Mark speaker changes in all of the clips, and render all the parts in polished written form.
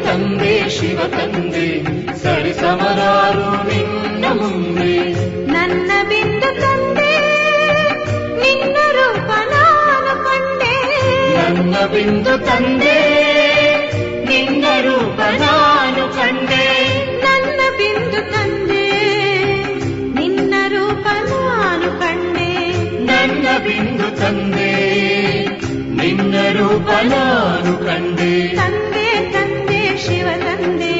Speaker 1: ತಂದೆ ಶಿವ ತಂದೆ ಸರಿ ಸಮರಾರು ನಿನ್ನ ಮುಂದೆ.
Speaker 2: ನನ್ನ ಬಿಂದು ತಂದೆ ನಿನ್ನ ರೂಪ ನಾನು ಕಂಡೆ.
Speaker 1: ನನ್ನ ಬಿಂದು ತಂದೆ ನಿನ್ನ ರೂಪ ನಾನು ಕಂಡೆ.
Speaker 2: ನನ್ನ ಬಿಂದು ತಂದೆ ನಿನ್ನ ರೂಪ ನಾನು ಕಂಡೆ.
Speaker 1: ನನ್ನ ಬಿಂದು ತಂದೆ ನಿನ್ನ ರೂಪ ನಾನು ಕಂಡೆ.
Speaker 2: ತಂದೆ ತಂದೆ ಶಿವ ತಂದೆ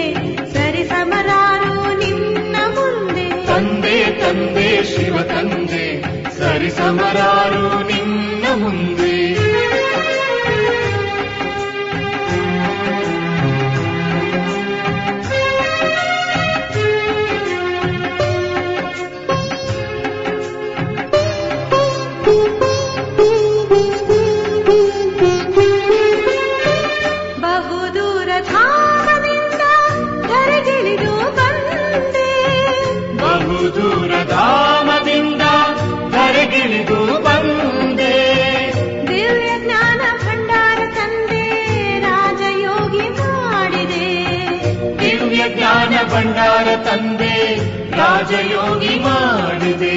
Speaker 2: ಸರಿ ಸಮರಾರು ನಿನ್ನ ಮುಂದೆ.
Speaker 1: ತಂದೆ ತಂದೆ ಶಿವ ತಂದೆ ಸರಿ ಸಮರಾರು ನಿನ್ನ ಮುಂದೆ. ಧಾಮದಿಂದ ಧರೆಗಿಳಿದು ಬಂದೆ.
Speaker 2: ದಿವ್ಯ ಜ್ಞಾನ ಭಂಡಾರ ತಂದೆ ರಾಜಯೋಗಿ ಮಾಡಿದೆ.
Speaker 1: ದಿವ್ಯ ಜ್ಞಾನ ಭಂಡಾರ ತಂದೆ ರಾಜಯೋಗಿ ಮಾಡಿದೆ.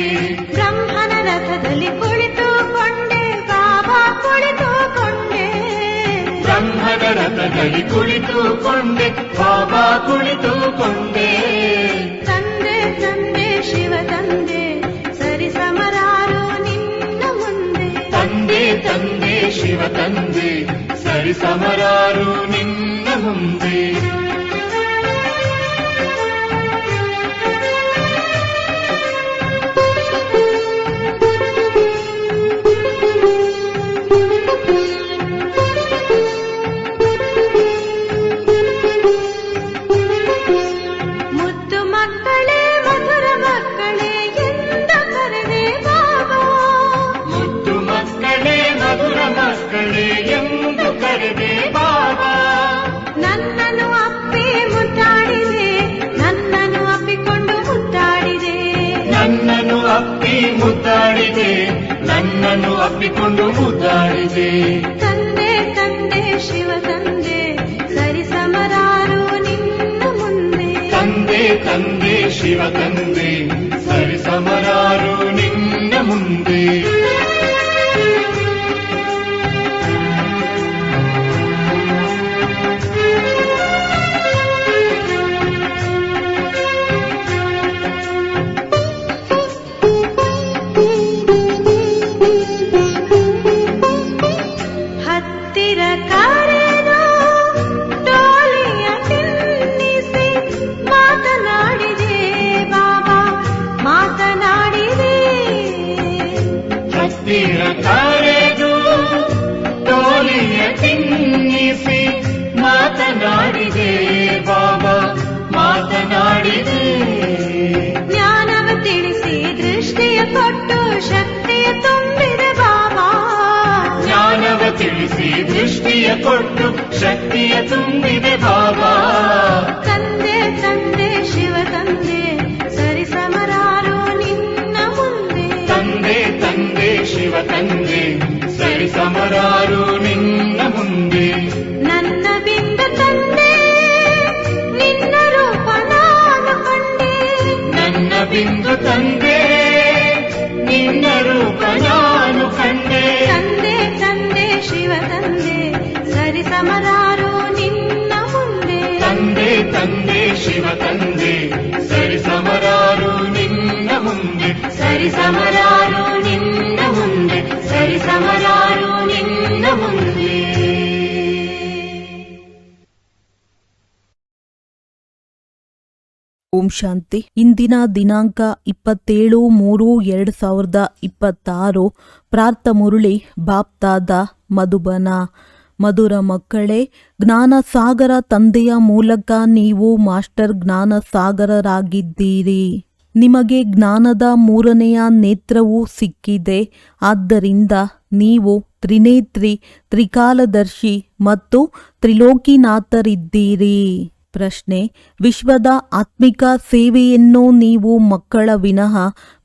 Speaker 2: ಬ್ರಹ್ಮನ ರಥದಲ್ಲಿ ಕುಳಿತುಕೊಂಡೆ ಬಾಬಾ ಕುಳಿತುಕೊಂಡೆ.
Speaker 1: ಬ್ರಹ್ಮನ ರಥದಲ್ಲಿ ಕುಳಿತುಕೊಂಡೆ ಬಾಬಾ ಕುಳಿತುಕೊಂಡೆ.
Speaker 2: ತಂದೆ ತಂದೆ ಶಿವ ತಂದೆ ಸರಿ ಸಮರಾರು ನಿನ್ನ ಮುಂದೆ.
Speaker 1: ತಂದೆ ತಂದೆ ಶಿವ ತಂದೆ ಸರಿ ಸಮರಾರು ನಿನ್ನ ಮುಂದೆ. ಎಂದು ಕರೆದೆ ಬಾಬಾ.
Speaker 2: ನನ್ನನ್ನು ಅಪ್ಪಿ ಮುದ್ದಾಡಿದೆ. ನನ್ನನ್ನು ಅಪ್ಪಿಕೊಂಡು ಮುದ್ದಾಡಿದೆ.
Speaker 1: ನನ್ನನ್ನು ಅಪ್ಪಿ ಮುದ್ದಾಡಿದೆ. ನನ್ನನ್ನು ಅಪ್ಪಿಕೊಂಡು ಮುದ್ದಾಡಿದೆ.
Speaker 2: ತಂದೆ ತಂದೆ ಶಿವ ತಂದೆ ಸರಿ ಸಮರಾರು ನಿನ್ನ ಮುಂದೆ.
Speaker 1: ತಂದೆ ತಂದೆ ಶಿವ ತಂದೆ ಸರಿ ಸಮರಾರು ನಿನ್ನ ಮುಂದೆ. ಕರೆದು ಟೋಲಿಯ ತಿನ್ನಿಸಿ ಮಾತನಾಡಿದೆ ಬಾಬಾ ಮಾತನಾಡಿದೆ.
Speaker 2: ಜ್ಞಾನವ ತಿಳಿಸಿ ದೃಷ್ಟಿಯ ಕೊಟ್ಟು ಶಕ್ತಿಯ ತುಂಬಿದೆ ಬಾಬಾ.
Speaker 1: ಜ್ಞಾನವ ತಿಳಿಸಿ ದೃಷ್ಟಿಯ ಕೊಟ್ಟು ಶಕ್ತಿಯ ತುಂಬಿದೆ ಬಾಬಾ.
Speaker 2: ತಂದೆ ತಂದೆ ಶಿವ ತಂದೆ ಸರಿ ಸಮರಾರು ನಿನ್ನ ಮುಂದೆ.
Speaker 1: ತಂದೆ ತಂದೆ ಶಿವ ತಂದೆ ಸರಿ ಸಮರಾರು ನಿನ್ನ ಮುಂದೆ.
Speaker 2: ನನ್ನ ಬಿಂದು ತಂದೆ ನಿನ್ನ ರೂಪ ನಾನು ಕಂಡೆ.
Speaker 1: ನನ್ನ ಬಿಂದು ತಂದೆ ನಿನ್ನ ರೂಪ ನಾನು ಕಂಡೆ.
Speaker 2: ತಂದೆ ತಂದೆ ಶಿವ ತಂದೆ ಸರಿ ಸಮರಾರು ನಿನ್ನ ಮುಂದೆ.
Speaker 1: ತಂದೆ ತಂದೆ ಶಿವ ತಂದೆ ಸರಿ ಸಮರಾರು ನಿನ್ನ ಮುಂದೆ. ಸರಿ ಸಮರಾರು ನಿನ್ನ ಮುಂದೆ. ಸರಿ ಸಮರಾರು ನಿನ್ನ ಮುಂದೆ.
Speaker 3: ಓಂ ಶಾಂತಿ. ಇಂದಿನ ದಿನಾಂಕ 27/3/2026. ಪ್ರಾರ್ಥ ಮುರಳಿ ಬಾಪ್ತಾದ ಮಧುಬನ. ಮಧುರ ಮಕ್ಕಳೇ, ಜ್ಞಾನ ಸಾಗರ ತಂದೆಯ ಮೂಲಕ ನೀವು ಮಾಸ್ಟರ್ ಜ್ಞಾನ ಸಾಗರರಾಗಿದ್ದೀರಿ. ನಿಮಗೆ ಜ್ಞಾನದ ಮೂರನೆಯ ನೇತ್ರವೂ ಸಿಕ್ಕಿದೆ. ಆದ್ದರಿಂದ ನೀವು ತ್ರಿನೇತ್ರಿ, ತ್ರಿಕಾಲದರ್ಶಿ ಮತ್ತು ತ್ರಿಲೋಕಿನಾಥರಿದ್ದೀರಿ. ಪ್ರಶ್ನೆ: ವಿಶ್ವದ ಆತ್ಮಿಕ ಸೇವೆಯನ್ನು ನೀವು ಮಕ್ಕಳ ವಿನಃ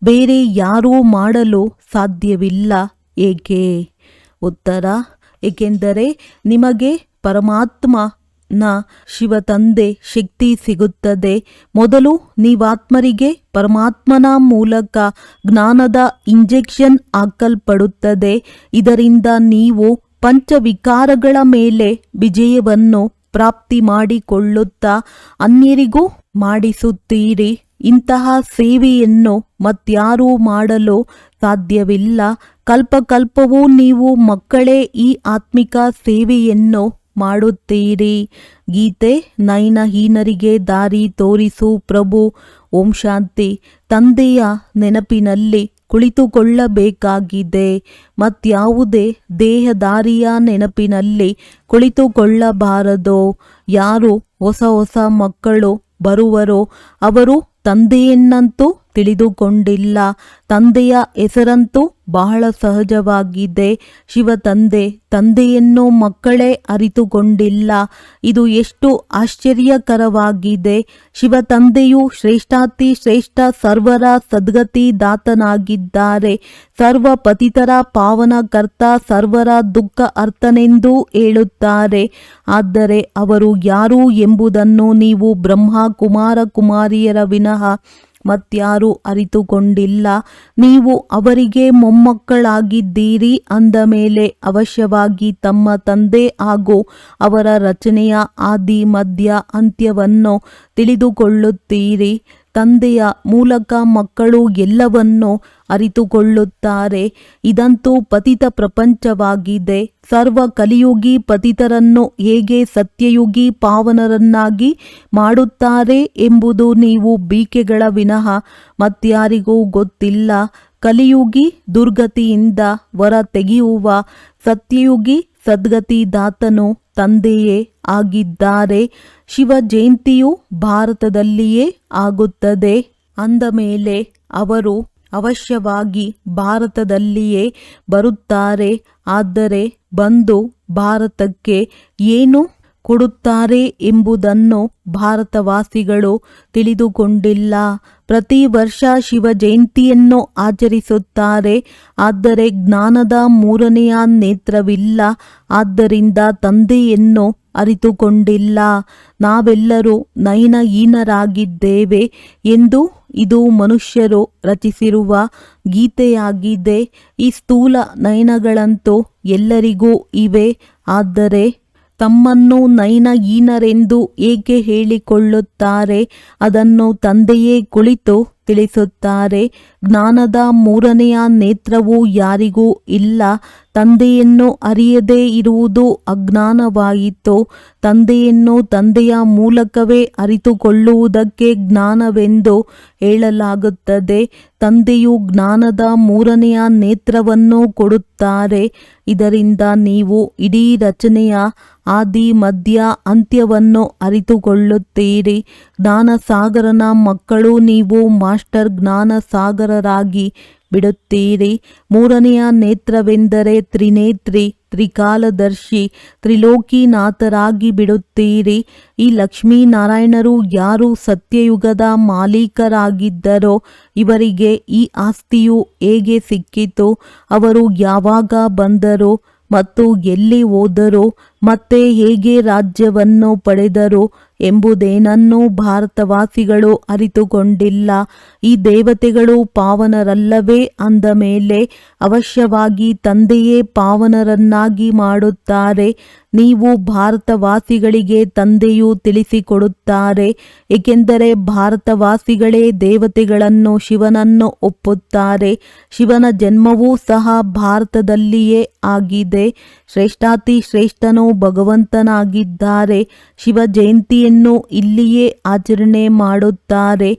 Speaker 3: ಬೇರೆ ಯಾರೂ ಮಾಡಲು ಸಾಧ್ಯವಿಲ್ಲ, ಏಕೆ? ಉತ್ತರ: ಏಕೆಂದರೆ ನಿಮಗೆ ಪರಮಾತ್ಮನ ಶಿವತಂದೆ ಶಕ್ತಿ ಸಿಗುತ್ತದೆ. ಮೊದಲು ನೀವಾತ್ಮರಿಗೆ ಪರಮಾತ್ಮನ ಮೂಲಕ ಜ್ಞಾನದ ಇಂಜೆಕ್ಷನ್ ಹಾಕಲ್ಪಡುತ್ತದೆ. ಇದರಿಂದ ನೀವು ಪಂಚವಿಕಾರಗಳ ಮೇಲೆ ವಿಜಯವನ್ನು ಪ್ರಾಪ್ತಿ ಮಾಡಿಕೊಳ್ಳುತ್ತಾ ಅನ್ಯರಿಗೂ ಮಾಡಿಸುತ್ತೀರಿ. ಇಂತಹ ಸೇವೆಯನ್ನು ಮತ್ಯಾರೂ ಮಾಡಲು ಸಾಧ್ಯವಿಲ್ಲ. ಕಲ್ಪಕಲ್ಪವೂ ನೀವು ಮಕ್ಕಳೇ ಈ ಆತ್ಮಿಕ ಸೇವೆಯನ್ನು ಮಾಡುತ್ತೀರಿ. ಗೀತೆ: ನಯನಹೀನರಿಗೆ ದಾರಿ ತೋರಿಸು ಪ್ರಭು. ಓಂ ಶಾಂತಿ. ತಂದೆಯ ನೆನಪಿನಲ್ಲಿ ಕುಳಿತುಕೊಳ್ಳಬೇಕಾಗಿದೆ. ಮತ್ಯಾವುದೇ ದೇಹದಾರಿಯ ನೆನಪಿನಲ್ಲಿ ಕುಳಿತುಕೊಳ್ಳಬಾರದು. ಯಾರು ಹೊಸ ಹೊಸ ಮಕ್ಕಳು ಬರುವರೋ ಅವರು ತಂದೆಯನ್ನಂತೂ ತಿಳಿದುಕೊಂಡಿಲ್ಲ. ತಂದೆಯ ಹೆಸರಂತೂ ಬಹಳ ಸಹಜವಾಗಿದೆ. ಶಿವತಂದೆ ತಂದೆಯನ್ನು ಮಕ್ಕಳೇ ಅರಿತುಕೊಂಡಿಲ್ಲ. ಇದು ಎಷ್ಟು ಆಶ್ಚರ್ಯಕರವಾಗಿದೆ. ಶಿವತಂದೆಯು ಶ್ರೇಷ್ಠಾತಿ ಶ್ರೇಷ್ಠ ಸರ್ವರ ಸದ್ಗತಿದಾತನಾಗಿದ್ದಾರೆ. ಸರ್ವ ಪತಿತರ ಪಾವನಕರ್ತ, ಸರ್ವರ ದುಃಖ ಅರ್ಥನೆಂದೂ ಹೇಳುತ್ತಾರೆ. ಆದರೆ ಅವರು ಯಾರು ಎಂಬುದನ್ನು ನೀವು ಬ್ರಹ್ಮ ಕುಮಾರ ಕುಮಾರಿಯರ ವಿನಃ ಮತ್ಯಾರೂ ಅರಿತುಕೊಂಡಿಲ್ಲ. ನೀವು ಅವರಿಗೆ ಮೊಮ್ಮಕ್ಕಳಾಗಿದ್ದೀರಿ ಅಂದ ಮೇಲೆ ಅವಶ್ಯವಾಗಿ ತಮ್ಮ ತಂದೆ ಹಾಗೂ ಅವರ ರಚನೆಯ ಆದಿ ಮಧ್ಯ ಅಂತ್ಯವನ್ನು ತಿಳಿದುಕೊಳ್ಳುತ್ತೀರಿ. ತಂದೆಯ ಮೂಲಕ ಮಕ್ಕಳು ಎಲ್ಲವನ್ನೂ ಅರಿತುಕೊಳ್ಳುತ್ತಾರೆ. ಇದಂತೂ ಪತಿತ ಪ್ರಪಂಚವಾಗಿದೆ. ಸರ್ವ ಕಲಿಯುಗಿ ಪತಿತರನ್ನು ಹೇಗೆ ಸತ್ಯಯುಗಿ ಪಾವನರನ್ನಾಗಿ ಮಾಡುತ್ತಾರೆ ಎಂಬುದು ನೀವು ಬೀಕೆಗಳ ವಿನಃ ಮತ್ಯಾರಿಗೂ ಗೊತ್ತಿಲ್ಲ. ಕಲಿಯುಗಿ ದುರ್ಗತಿಯಿಂದ ಹೊರ ತೆಗೆಯುವ ಸತ್ಯಯುಗಿ ಸದ್ಗತಿದಾತನು ತಂದೆಯೇ ಆಗಿದ್ದಾರೆ. ಶಿವ ಜಯಂತಿಯು ಭಾರತದಲ್ಲಿಯೇ ಆಗುತ್ತದೆ ಅಂದ ಮೇಲೆ ಅವರು ಅವಶ್ಯವಾಗಿ ಭಾರತದಲ್ಲಿಯೇ ಬರುತ್ತಾರೆ. ಆದರೆ ಬಂದು ಭಾರತಕ್ಕೆ ಏನು ಕೊಡುತ್ತಾರೆ ಎಂಬುದನ್ನು ಭಾರತವಾಸಿಗಳು ತಿಳಿದುಕೊಂಡಿಲ್ಲ. ಪ್ರತಿ ವರ್ಷ ಶಿವ ಜಯಂತಿಯನ್ನು ಆಚರಿಸುತ್ತಾರೆ. ಆದರೆ ಜ್ಞಾನದ ಮೂರನೆಯ ನೇತ್ರವಿಲ್ಲ. ಆದ್ದರಿಂದ ತಂದೆಯನ್ನು ಅರಿತುಕೊಂಡಿಲ್ಲ. ನಾವೆಲ್ಲರೂ ನಯನಹೀನರಾಗಿದ್ದೇವೆ ಎಂದು ಇದು ಮನುಷ್ಯರು ರಚಿಸಿರುವ ಗೀತೆಯಾಗಿದೆ. ಈ ಸ್ಥೂಲ ನಯನಗಳಂತೂ ಎಲ್ಲರಿಗೂ ಇವೆ. ಆದರೆ ತಮ್ಮನ್ನು ನಯನಹೀನರೆಂದು ಏಕೆ ಹೇಳಿಕೊಳ್ಳುತ್ತಾರೆ? ಅದನ್ನು ತಂದೆಯೇ ಕುಳಿತು ತಿಳಿಸುತ್ತಾರೆ. ಜ್ಞಾನದ ಮೂರನೆಯ ನೇತ್ರವು ಯಾರಿಗೂ ಇಲ್ಲ. ತಂದೆಯನ್ನು ಅರಿಯದೇ ಇರುವುದು ಅಜ್ಞಾನವಾಯಿತು. ತಂದೆಯನ್ನು ತಂದೆಯ ಮೂಲಕವೇ ಅರಿತುಕೊಳ್ಳುವುದಕ್ಕೆ ಜ್ಞಾನವೆಂದು ಹೇಳಲಾಗುತ್ತದೆ. ತಂದೆಯು ಜ್ಞಾನದ ಮೂರನೆಯ ನೇತ್ರವನ್ನು ಕೊಡುತ್ತಾರೆ. ಇದರಿಂದ ನೀವು ಇಡೀ ರಚನೆಯ ಆದಿ ಮಧ್ಯ ಅಂತ್ಯವನ್ನು ಅರಿತುಕೊಳ್ಳುತ್ತೀರಿ. ಜ್ಞಾನಸಾಗರನ ಮಕ್ಕಳು ನೀವು ಮಾಸ್ಟರ್ ಜ್ಞಾನಸಾಗರರಾಗಿ ಬಿಡುತ್ತೀರಿ. ಮೂರನೆಯ ನೇತ್ರವೆಂದರೆ ತ್ರಿನೇತ್ರಿ, ತ್ರಿಕಾಲದರ್ಶಿ, ತ್ರಿಲೋಕಿನಾಥರಾಗಿ ಬಿಡುತ್ತೀರಿ. ಈ ಲಕ್ಷ್ಮೀನಾರಾಯಣರು ಯಾರು ಸತ್ಯಯುಗದ ಮಾಲೀಕರಾಗಿದ್ದರೋ ಇವರಿಗೆ ಈ ಆಸ್ತಿಯು ಹೇಗೆ ಸಿಕ್ಕಿತು? ಅವರು ಯಾವಾಗ ಬಂದರು ಮತ್ತು ಎಲ್ಲಿ ಹೋದರು ಮತ್ತೆ ಹೇಗೆ ರಾಜ್ಯವನ್ನು ಪಡೆದರು ಎಂಬುದೇನನ್ನೂ ಭಾರತವಾಸಿಗಳು ಅರಿತುಕೊಂಡಿಲ್ಲ. ಈ ದೇವತೆಗಳು ಪಾವನರಲ್ಲವೇ ಅಂದ ಮೇಲೆ ಅವಶ್ಯವಾಗಿ ತಂದೆಯೇ ಪಾವನರನ್ನಾಗಿ ಮಾಡುತ್ತಾರೆ. ನೀವು ಭಾರತವಾಸಿಗಳಿಗೆ ತಂದೆಯು ತಿಳಿಸಿಕೊಡುತ್ತಾರೆ. ಏಕೆಂದರೆ ಭಾರತವಾಸಿಗಳೇ ದೇವತೆಗಳನ್ನು ಶಿವನನ್ನು ಒಪ್ಪುತ್ತಾರೆ. ಶಿವನ ಜನ್ಮವೂ ಸಹ ಭಾರತದಲ್ಲಿಯೇ ಆಗಿದೆ. ಶ್ರೇಷ್ಠಾತಿ ಶ್ರೇಷ್ಠನು ಭಗವಂತನಾಗಿದ್ದಾರೆ. ಶಿವ ಜಯಂತಿಯನ್ನು ಇಲ್ಲಿಯೇ ಆಚರಣೆ ಮಾಡುತ್ತಾರೆ.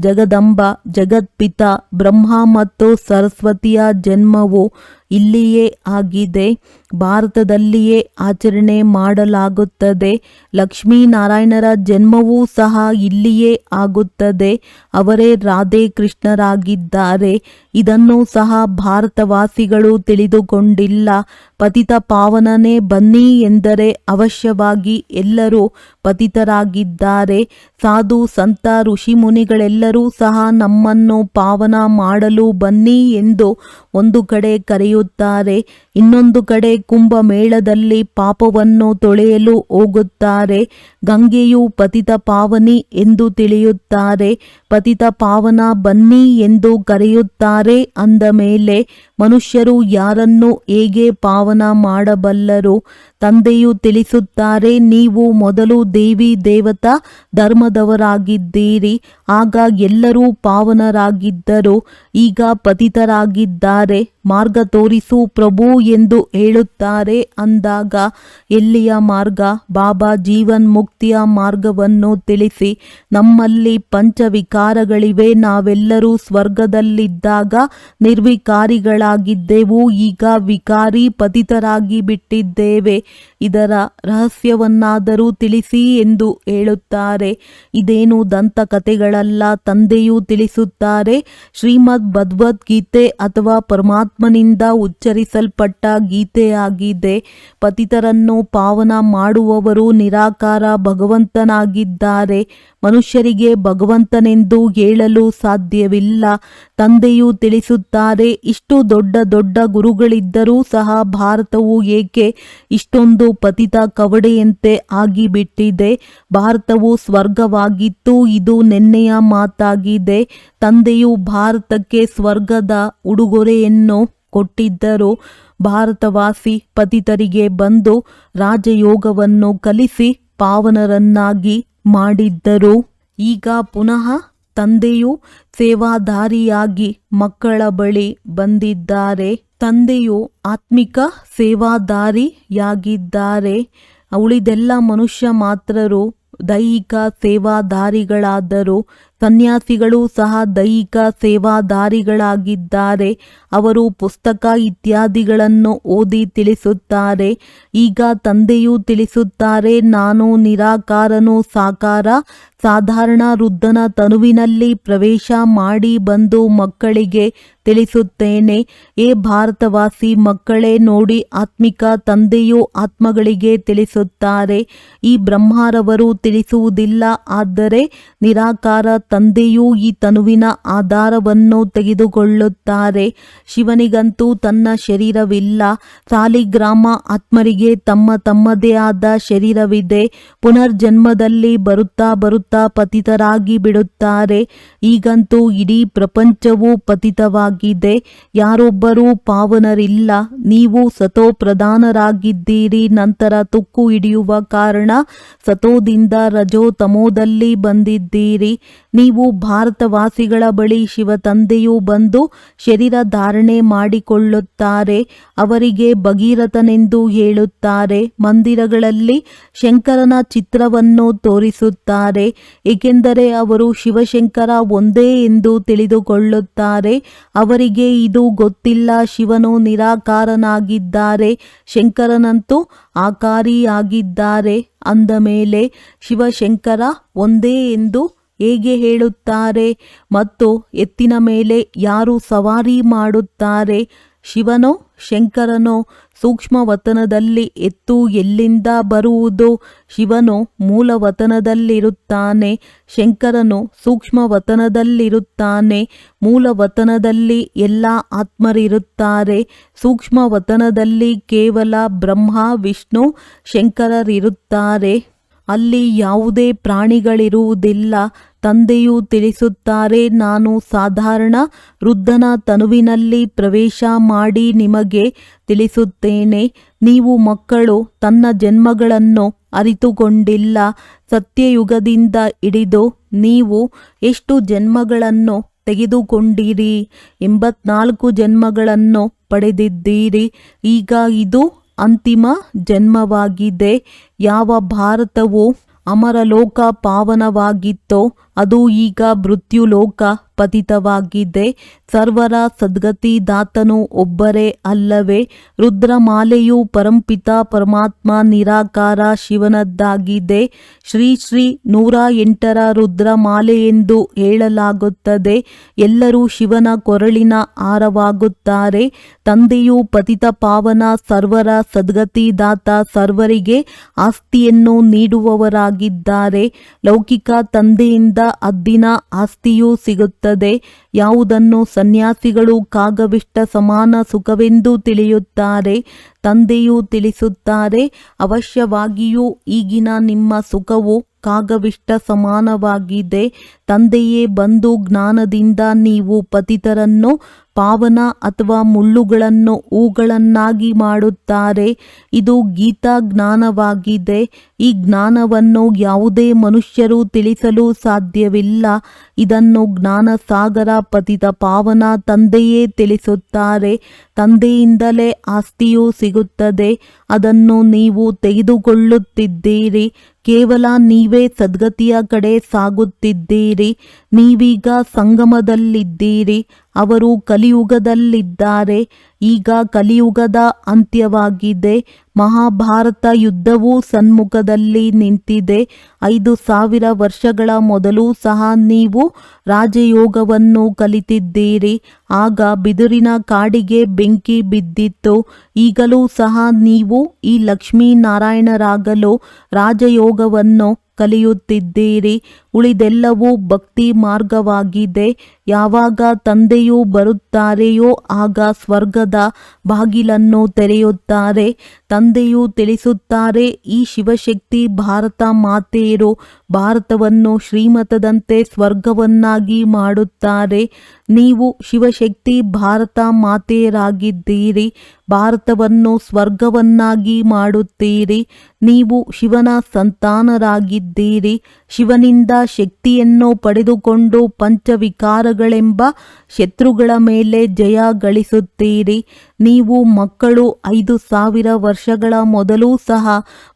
Speaker 3: ಜಗದಂಬ ಜಗತ್ಪಿತ ಬ್ರಹ್ಮ ಮತ್ತು ಸರಸ್ವತಿಯ ಜನ್ಮವು ಇಲ್ಲಿಯೇ ಆಗಿದೆ. ಭಾರತದಲ್ಲಿಯೇ ಆಚರಣೆ ಮಾಡಲಾಗುತ್ತದೆ. ಲಕ್ಷ್ಮೀನಾರಾಯಣರ ಜನ್ಮವೂ ಸಹ ಇಲ್ಲಿಯೇ ಆಗುತ್ತದೆ. ಅವರೇ ರಾಧೆ ಕೃಷ್ಣರಾಗಿದ್ದಾರೆ. ಇದನ್ನು ಸಹ ಭಾರತವಾಸಿಗಳು ತಿಳಿದುಕೊಂಡಿಲ್ಲ. ಪತಿತ ಪಾವನನೇ ಬನ್ನಿ ಎಂದರೆ ಅವಶ್ಯವಾಗಿ ಎಲ್ಲರೂ ಪತಿತರಾಗಿದ್ದಾರೆ. ಸಾಧು ಸಂತ ಋಷಿ ಮುನಿಗಳೆಲ್ಲರೂ ಸಹ ನಮ್ಮನ್ನು ಪಾವನ ಮಾಡಲು ಬನ್ನಿ ಎಂದು ಒಂದು ಕಡೆ ಕರೆಯುತ್ತಾರೆ, ಇನ್ನೊಂದು ಕಡೆ ಕುಂಭಮೇಳದಲ್ಲಿ ಪಾಪವನ್ನು ತೊಳೆಯಲು ಹೋಗುತ್ತಾರೆ. ಗಂಗೆಯು ಪತಿತ ಪಾವನಿ ಎಂದು ತಿಳಿಯುತ್ತಾರೆ. ಪತಿತ ಪಾವನ ಬನ್ನಿ ಎಂದು ಕರೆಯುತ್ತಾರೆ ಅಂದ ಮೇಲೆ ಮನುಷ್ಯರು ಯಾರನ್ನು ಹೇಗೆ ಪಾವನ ಮಾಡಬಲ್ಲರು? ತಂದೆಯು ತಿಳಿಸುತ್ತಾರೆ, ನೀವು ಮೊದಲು ದೇವಿ ದೇವತಾ ಧರ್ಮದವರಾಗಿದ್ದೀರಿ, ಆಗ ಎಲ್ಲರೂ ಪಾವನರಾಗಿದ್ದರು, ಈಗ ಪತಿತರಾಗಿದ್ದಾರೆ. ಮಾರ್ಗ ತೋರಿಸು ಪ್ರಭು ಎಂದು ಹೇಳುತ್ತಾರೆ ಅಂದಾಗ ಎಲ್ಲಿಯ ಮಾರ್ಗ? ಬಾಬಾ ಜೀವನ್ ಮುಕ್ತಿಯ ಮಾರ್ಗವನ್ನು ತಿಳಿಸಿ. ನಮ್ಮಲ್ಲಿ ಪಂಚವಿಕಾರಗಳಿವೆ. ನಾವೆಲ್ಲರೂ ಸ್ವರ್ಗದಲ್ಲಿದ್ದಾಗ ನಿರ್ವಿಕಾರಿಗಳಾಗಿದ್ದೆವು, ಈಗ ವಿಕಾರಿ ಪತಿತರಾಗಿ ಬಿಟ್ಟಿದ್ದೇವೆ. ಇದರ ರಹಸ್ಯವನ್ನಾದರೂ ತಿಳಿಸಿ ಎಂದು ಹೇಳುತ್ತಾರೆ. ಇದೇನು ದಂತಕಥೆಗಳಲ್ಲ. ತಂದೆಯೂ ತಿಳಿಸುತ್ತಾರೆ, ಶ್ರೀಮದ್ ಭಗವದ್ಗೀತೆ ಅಥವಾ ಪರಮಾತ್ಮನಿಂದ ಉಚ್ಚರಿಸಲ್ಪಟ್ಟ ಗೀತೆಯಾಗಿದೆ. ಪತಿತರನ್ನು ಪಾವನ ಮಾಡುವವರು ನಿರಾಕಾರ ಭಗವಂತನಾಗಿದ್ದಾರೆ. ಮನುಷ್ಯರಿಗೆ ಭಗವಂತನೆಂದು ಹೇಳಲು ಸಾಧ್ಯವಿಲ್ಲ. ತಂದೆಯು ತಿಳಿಸುತ್ತಾರೆ, ಇಷ್ಟು ದೊಡ್ಡ ದೊಡ್ಡ ಗುರುಗಳಿದ್ದರೂ ಸಹ ಭಾರತವು ಏಕೆ ಇಷ್ಟೊಂದು ಪತಿತ ಕವಡೆಯಂತೆ ಆಗಿಬಿಟ್ಟಿದೆ? ಭಾರತವು ಸ್ವರ್ಗವಾಗಿತ್ತು, ಇದು ನೆನ್ನೆಯ ಮಾತಾಗಿದೆ. ತಂದೆಯು ಭಾರತಕ್ಕೆ ಸ್ವರ್ಗದ ಉಡುಗೊರೆಯನ್ನು ಕೊಟ್ಟಿದ್ದರು. ಭಾರತವಾಸಿ ಪತಿತರಿಗೆ ಬಂದು ರಾಜಯೋಗವನ್ನು ಕಲಿಸಿ ಪಾವನರನ್ನಾಗಿ ಮಾಡಿದ್ದರು. ಈಗ ಪುನಃ ತಂದೆಯು ಸೇವಾದಾರಿಯಾಗಿ ಮಕ್ಕಳ ಬಳಿ ಬಂದಿದ್ದಾರೆ. ತಂದೆಯು ಆತ್ಮಿಕ ಸೇವಾದಾರಿಯಾಗಿದ್ದಾರೆ. ಉಳಿದೆಲ್ಲ ಮನುಷ್ಯ ಮಾತ್ರರು ದೈಹಿಕ ಸೇವಾದಾರಿಗಳಾದರು. ಸನ್ಯಾಸಿಗಳು ಸಹ ದೈಹಿಕ ಸೇವಾದಾರಿಗಳಾಗಿದ್ದಾರೆ. ಅವರು ಪುಸ್ತಕ ಇತ್ಯಾದಿಗಳನ್ನು ಓದಿ ತಿಳಿಸುತ್ತಾರೆ. ಈಗ ತಂದೆಯು ತಿಳಿಸುತ್ತಾರೆ, ನಾನು ನಿರಾಕಾರನು ಸಾಕಾರ ಸಾಧಾರಣ ವೃದ್ಧನ ತನುವಿನಲ್ಲಿ ಪ್ರವೇಶ ಮಾಡಿ ಬಂದು ಮಕ್ಕಳಿಗೆ ತಿಳಿಸುತ್ತೇನೆ. ಏ ಭಾರತವಾಸಿ ಮಕ್ಕಳೇ, ನೋಡಿ, ಆತ್ಮಿಕ ತಂದೆಯು ಆತ್ಮಗಳಿಗೆ ತಿಳಿಸುತ್ತಾರೆ. ಈ ಬ್ರಹ್ಮರವರು ತಿಳಿಸುವುದಿಲ್ಲ. ಆದರೆ ನಿರಾಕಾರ ತಂದೆಯು ಈ ತನುವಿನ ಆಧಾರವನ್ನು ತೆಗೆದುಕೊಳ್ಳುತ್ತಾರೆ. ಶಿವನಿಗಂತೂ ತನ್ನ ಶರೀರವಿಲ್ಲ. ಸಾಲಿಗ್ರಾಮ ಆತ್ಮರಿಗೆ ತಮ್ಮದೇ ಆದ ಶರೀರವಿದೆ. ಪುನರ್ಜನ್ಮದಲ್ಲಿ ಬರುತ್ತಾ ಬರುತ್ತಾ ಪತಿತರಾಗಿ ಬಿಡುತ್ತಾರೆ. ಈಗಂತೂ ಇಡೀ ಪ್ರಪಂಚವೂ ಪತಿತವಾಗಿದೆ. ಯಾರೊಬ್ಬರೂ ಪಾವನರಿಲ್ಲ. ನೀವು ಸತೋ ಪ್ರಧಾನರಾಗಿದ್ದೀರಿ. ನಂತರ ತುಕ್ಕು ಹಿಡಿಯುವ ಕಾರಣ ಸತೋದಿಂದ ರಜೋ ತಮೋದಲ್ಲಿ ಬಂದಿದ್ದೀರಿ. ನೀವು ಭಾರತವಾಸಿಗಳ ಬಳಿ ಶಿವ ತಂದೆಯು ಬಂದು ಶರೀರ ಧಾರಣೆ ಮಾಡಿಕೊಳ್ಳುತ್ತಾರೆ. ಅವರಿಗೆ ಭಗೀರಥನೆಂದು ಹೇಳುತ್ತಾರೆ. ಮಂದಿರಗಳಲ್ಲಿ ಶಂಕರನ ಚಿತ್ರವನ್ನು ತೋರಿಸುತ್ತಾರೆ. ಏಕೆಂದರೆ ಅವರು ಶಿವಶಂಕರ ಒಂದೇ ಎಂದು ತಿಳಿದುಕೊಳ್ಳುತ್ತಾರೆ. ಅವರಿಗೆ ಇದು ಗೊತ್ತಿಲ್ಲ. ಶಿವನು ನಿರಾಕಾರನಾಗಿದ್ದಾರೆ, ಶಂಕರನಂತೂ ಆಕಾರಿಯಾಗಿದ್ದಾರೆ. ಅಂದ ಮೇಲೆ ಶಿವಶಂಕರ ಒಂದೇ ಎಂದು ಹೇಗೆ ಹೇಳುತ್ತಾರೆ? ಮತ್ತು ಎತ್ತಿನ ಮೇಲೆ ಯಾರು ಸವಾರಿ ಮಾಡುತ್ತಾರೆ? ಶಿವನೋ ಶಂಕರನೋ? ಸೂಕ್ಷ್ಮವತನದಲ್ಲಿ ಎತ್ತು ಎಲ್ಲಿಂದ ಬರುವುದು? ಶಿವನು ಮೂಲವತನದಲ್ಲಿರುತ್ತಾನೆ, ಶಂಕರನು ಸೂಕ್ಷ್ಮವತನದಲ್ಲಿರುತ್ತಾನೆ. ಮೂಲವತನದಲ್ಲಿ ಎಲ್ಲ ಆತ್ಮರಿರುತ್ತಾರೆ. ಸೂಕ್ಷ್ಮವತನದಲ್ಲಿ ಕೇವಲ ಬ್ರಹ್ಮ ವಿಷ್ಣು ಶಂಕರರಿರುತ್ತಾರೆ. ಅಲ್ಲಿ ಯಾವುದೇ ಪ್ರಾಣಿಗಳಿರುವುದಿಲ್ಲ. ತಂದೆಯು ತಿಳಿಸುತ್ತಾರೆ, ನಾನು ಸಾಧಾರಣ ವೃದ್ಧನ ತನುವಿನಲ್ಲಿ ಪ್ರವೇಶ ಮಾಡಿ ನಿಮಗೆ ತಿಳಿಸುತ್ತೇನೆ. ನೀವು ಮಕ್ಕಳು ತನ್ನ ಜನ್ಮಗಳನ್ನು ಅರಿತುಕೊಂಡಿಲ್ಲ. ಸತ್ಯಯುಗದಿಂದ ಹಿಡಿದು ನೀವು ಎಷ್ಟು ಜನ್ಮಗಳನ್ನು ತೆಗೆದುಕೊಂಡಿರಿ? 84 ಜನ್ಮಗಳನ್ನು ಪಡೆದಿದ್ದೀರಿ. ಈಗ ಇದು ಅಂತಿಮ ಜನ್ಮವಾಗಿದೆ. ಯಾವ ಭಾರತವು ಅಮರಲೋಕ ಪಾವನವಾಗಿತ್ತೋ ಅದು ಈಗ ಮೃತ್ಯುಲೋಕ ಪತಿತವಾಗಿದೆ. ಸರ್ವರ ಸದ್ಗತಿದಾತನು ಒಬ್ಬರೇ ಅಲ್ಲವೇ? ರುದ್ರಮಾಲೆಯು ಪರಂಪಿತ ಪರಮಾತ್ಮ ನಿರಾಕಾರ ಶಿವನದ್ದಾಗಿದೆ. ಶ್ರೀ ಶ್ರೀ 108ರ ರುದ್ರಮಾಲೆ ಎಂದು ಹೇಳಲಾಗುತ್ತದೆ. ಎಲ್ಲರೂ ಶಿವನ ಕೊರಳಿನ ಹಾರವಾಗುತ್ತಾರೆ. ತಂದೆಯು ಪತಿತ ಪಾವನ ಸರ್ವರ ಸದ್ಗತಿದಾತ, ಸರ್ವರಿಗೆ ಆಸ್ತಿಯನ್ನು ನೀಡುವವರಾಗಿದ್ದಾರೆ. ಲೌಕಿಕ ತಂದೆಯಿಂದ ಅದ್ದಿನ ಆಸ್ತಿಯೂ ಸಿಗುತ್ತದೆ. ಯಾವುದನ್ನು ಸನ್ಯಾಸಿಗಳು ಕಾಗವಿಷ್ಟ ಸಮಾನ ಸುಖವೆಂದು ತಿಳಿಯುತ್ತಾರೆ, ತಂದೆಯು ತಿಳಿಸುತ್ತಾರೆ, ಅವಶ್ಯವಾಗಿಯೂ ಈಗಿನ ನಿಮ್ಮ ಸುಖವು ಕಾಗವಿಷ್ಟ ಸಮಾನವಾಗಿದೆ. ತಂದೆಯೇ ಬಂದು ಜ್ಞಾನದಿಂದ ನೀವು ಪತಿತರನ್ನು ಪಾವನ ಅಥವಾ ಮುಳ್ಳುಗಳನ್ನು ಹೂಗಳನ್ನಾಗಿ ಮಾಡುತ್ತಾರೆ. ಇದು ಗೀತಾ ಜ್ಞಾನವಾಗಿದೆ. ಈ ಜ್ಞಾನವನ್ನು ಯಾವುದೇ ಮನುಷ್ಯರು ತಿಳಿಸಲು ಸಾಧ್ಯವಿಲ್ಲ. ಇದನ್ನು ಜ್ಞಾನಸಾಗರ ಪತಿತ ಪಾವನ ತಂದೆಯೇ ತಿಳಿಸುತ್ತಾರೆ. ತಂದೆಯಿಂದಲೇ ಆಸ್ತಿಯೂ ಸಿಗುತ್ತದೆ. ಅದನ್ನು ನೀವು ತೆಗೆದುಕೊಳ್ಳುತ್ತಿದ್ದೀರಿ. ಕೇವಲ ನೀವೇ ಸದ್ಗತಿಯ ಕಡೆ ಸಾಗುತ್ತಿದ್ದೀರಿ. ನೀವೀಗ ಸಂಗಮದಲ್ಲಿದ್ದೀರಿ. ಅವರು ಕಲಿಯುಗದಲ್ಲಿದ್ದಾರೆ. ಈಗ ಕಲಿಯುಗದ ಅಂತ್ಯವಾಗಿದೆ. ಮಹಾಭಾರತ ಯುದ್ಧವೂ ಸನ್ಮುಖದಲ್ಲಿ ನಿಂತಿದೆ. 5000 ವರ್ಷಗಳ ಮೊದಲು ಸಹ ನೀವು ರಾಜಯೋಗವನ್ನು ಕಲಿತಿದ್ದೀರಿ. ಆಗ ಬಿದುರಿನ ಕಾಡಿಗೆ ಬೆಂಕಿ ಬಿದ್ದಿತ್ತು. ಈಗಲೂ ಸಹ ನೀವು ಈ ಲಕ್ಷ್ಮೀನಾರಾಯಣರಾಗಲು ರಾಜಯೋಗವನ್ನು ಕಲಿಯುತ್ತಿದ್ದೀರಿ. ಉಳಿದೆಲ್ಲವೂ ಭಕ್ತಿ ಮಾರ್ಗವಾಗಿದೆ. ಯಾವಾಗ ತಂದೆಯು ಬರುತ್ತಾರೆಯೋ ಆಗ ಸ್ವರ್ಗದ ಬಾಗಿಲನ್ನು ತೆರೆಯುತ್ತಾರೆ. ತಂದೆಯು ತಿಳಿಸುತ್ತಾರೆ, ಈ ಶಿವಶಕ್ತಿ ಭಾರತ ಮಾತೆಯರು ಭಾರತವನ್ನು ಶ್ರೀಮತದಂತೆ ಸ್ವರ್ಗವನ್ನಾಗಿ ಮಾಡುತ್ತಾರೆ. ನೀವು ಶಿವಶಕ್ತಿ ಭಾರತ ಮಾತೆಯರಾಗಿದ್ದೀರಿ. ಭಾರತವನ್ನು ಸ್ವರ್ಗವನ್ನಾಗಿ ಮಾಡುತ್ತೀರಿ. ನೀವು ಶಿವನ ಸಂತಾನರಾಗಿದ್ದೀರಿ. ಶಿವನಿಂದ ಶಕ್ತಿಯನ್ನು ಪಡೆದುಕೊಂಡು ಪಂಚವಿಕಾರಗಳೆಂಬ ಶತ್ರುಗಳ ಮೇಲೆ ಜಯ ಗಳಿಸುತ್ತೀರಿ. ನೀವು ಮಕ್ಕಳು 5000 ವರ್ಷಗಳ ಮೊದಲೂ ಸಹ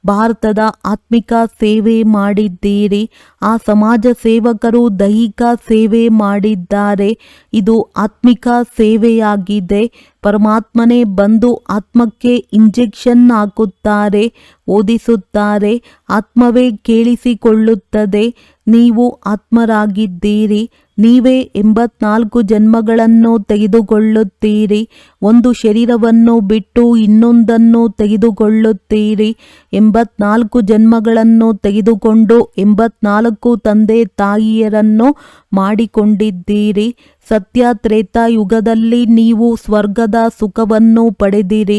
Speaker 3: ಭಾರತದ ಆತ್ಮಿಕ ಸೇವೆ ಮಾಡಿದ್ದೀರಿ. ಆ ಸಮಾಜ ಸೇವಕರು ದೈಹಿಕ ಸೇವೆ ಮಾಡಿದ್ದಾರೆ. ಇದು ಆತ್ಮಿಕ ಸೇವೆಯಾಗಿದೆ. ಪರಮಾತ್ಮನೇ ಬಂದು ಆತ್ಮಕ್ಕೆ ಇಂಜೆಕ್ಷನ್ ಹಾಕುತ್ತಾರೆ, ಓದಿಸುತ್ತಾರೆ. ಆತ್ಮವೇ ಕೇಳಿಸಿಕೊಳ್ಳುತ್ತದೆ. ನೀವು ಆತ್ಮರಾಗಿದ್ದೀರಿ. ನೀವೇ 84 ಜನ್ಮಗಳನ್ನು ತೆಗೆದುಕೊಳ್ಳುತ್ತೀರಿ. ಒಂದು ಶರೀರವನ್ನು ಬಿಟ್ಟು ಇನ್ನೊಂದನ್ನು ತೆಗೆದುಕೊಳ್ಳುತ್ತೀರಿ. 84 ಜನ್ಮಗಳನ್ನು ತೆಗೆದುಕೊಂಡು 84 ತಂದೆ ತಾಯಿಯರನ್ನು ಮಾಡಿಕೊಂಡಿದ್ದೀರಿ. ಸತ್ಯ ತ್ರೇತಾ ಯುಗದಲ್ಲಿ ನೀವು ಸ್ವರ್ಗದ ಸುಖವನ್ನು ಪಡೆದಿರಿ.